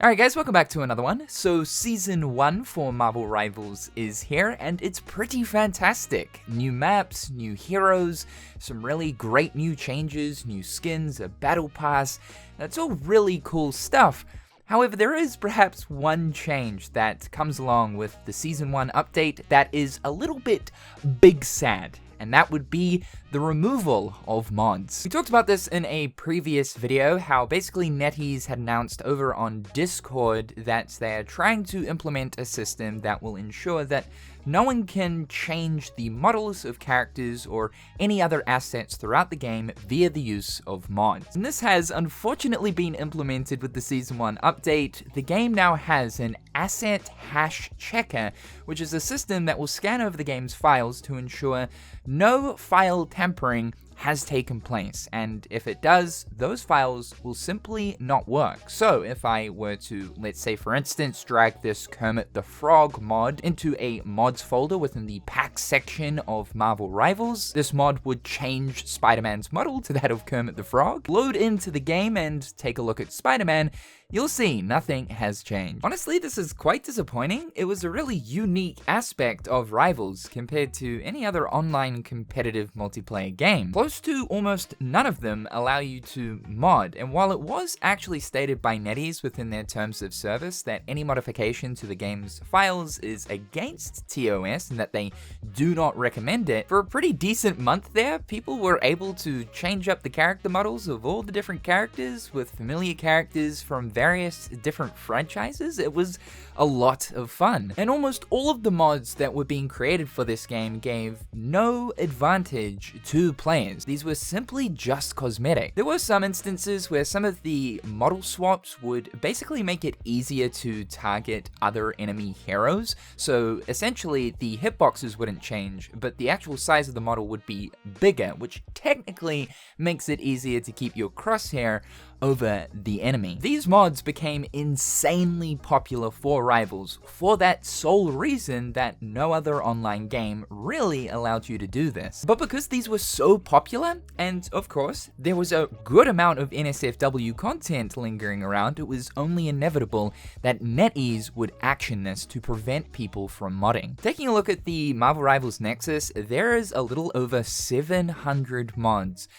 Alright guys, welcome back to another one. So Season 1 for Marvel Rivals is here, and it's pretty fantastic. New maps, new heroes, some really great new changes, new skins, a battle pass. That's all really cool stuff. However, there is perhaps one change that comes along with the Season 1 update that is a little bit big sad, and that would be the removal of mods. We talked about this in a previous video, how basically NetEase had announced over on Discord that they're trying to implement a system that will ensure that no one can change the models of characters or any other assets throughout the game via the use of mods. And this has unfortunately been implemented with the Season 1 update. The game now has an asset hash checker, which is a system that will scan over the game's files to ensure no file tampering has taken place, and if it does, those files will simply not work. So if I were to, let's say for instance, drag this Kermit the Frog mod into a mods folder within the packs section of Marvel Rivals, this mod would change Spider-Man's model to that of Kermit the Frog, load into the game and take a look at Spider-Man. You'll see nothing has changed. Honestly, this is quite disappointing. It was a really unique aspect of Rivals compared to any other online competitive multiplayer game. Close to almost none of them allow you to mod, and while it was actually stated by NetEase within their terms of service that any modification to the game's files is against TOS and that they do not recommend it, for a pretty decent month there, people were able to change up the character models of all the different characters with familiar characters from various different franchises. It was a lot of fun. And almost all of the mods that were being created for this game gave no advantage to players. These were simply just cosmetic. There were some instances where some of the model swaps would basically make it easier to target other enemy heroes. So essentially the hitboxes wouldn't change, but the actual size of the model would be bigger, which technically makes it easier to keep your crosshair over the enemy. These mods became insanely popular for Rivals for that sole reason that no other online game really allowed you to do this. But because these were so popular, and of course there was a good amount of NSFW content lingering around, it was only inevitable that NetEase would action this to prevent people from modding. Taking a look at the Marvel Rivals Nexus, there is a little over 700 mods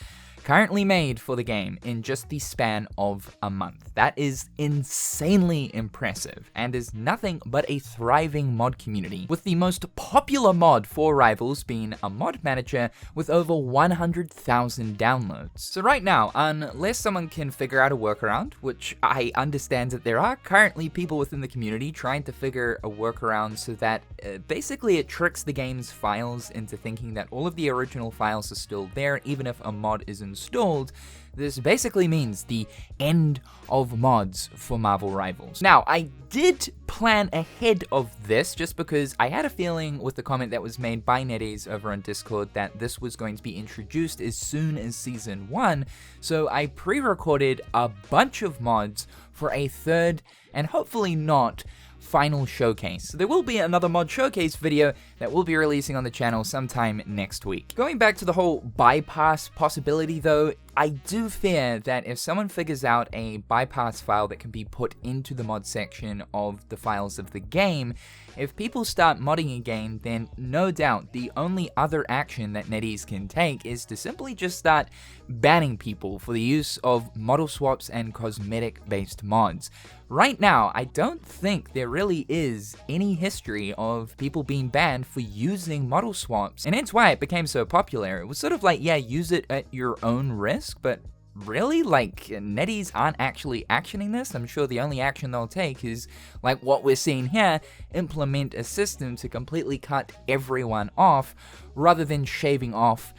currently made for the game in just the span of a month. That is insanely impressive and is nothing but a thriving mod community, with the most popular mod for Rivals being a mod manager with over 100,000 downloads. So right now, unless someone can figure out a workaround, which I understand that there are currently people within the community trying to figure a workaround so that basically it tricks the game's files into thinking that all of the original files are still there even if a mod is installed. This basically means the end of mods for Marvel Rivals. Now, I did plan ahead of this just because I had a feeling with the comment that was made by NetEase over on Discord that this was going to be introduced as soon as Season 1, so I pre-recorded a bunch of mods for a third and hopefully not final showcase. So there will be another mod showcase video that we'll be releasing on the channel sometime next week. Going back to the whole bypass possibility though, I do fear that if someone figures out a bypass file that can be put into the mod section of the files of the game, if people start modding again, then no doubt the only other action that NetEase can take is to simply just start banning people for the use of model swaps and cosmetic based mods. Right now, I don't think there really is any history of people being banned for using model swaps, and that's why it became so popular. It was sort of like, yeah, use it at your own risk, but really, like, NetEase aren't actually actioning this. I'm sure the only action they'll take is, like what we're seeing here, implement a system to completely cut everyone off, rather than shaving off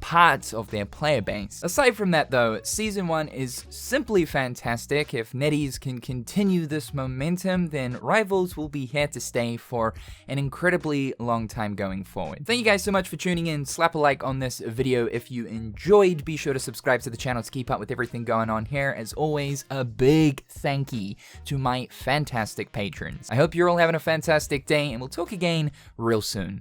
parts of their player base. Aside from that though, Season 1 is simply fantastic. If NetEase can continue this momentum, then Rivals will be here to stay for an incredibly long time going forward. Thank you guys so much for tuning in. Slap a like on this video if you enjoyed. Be sure to subscribe to the channel to keep up with everything going on here. As always, a big thank you to my fantastic patrons. I hope you're all having a fantastic day, and we'll talk again real soon.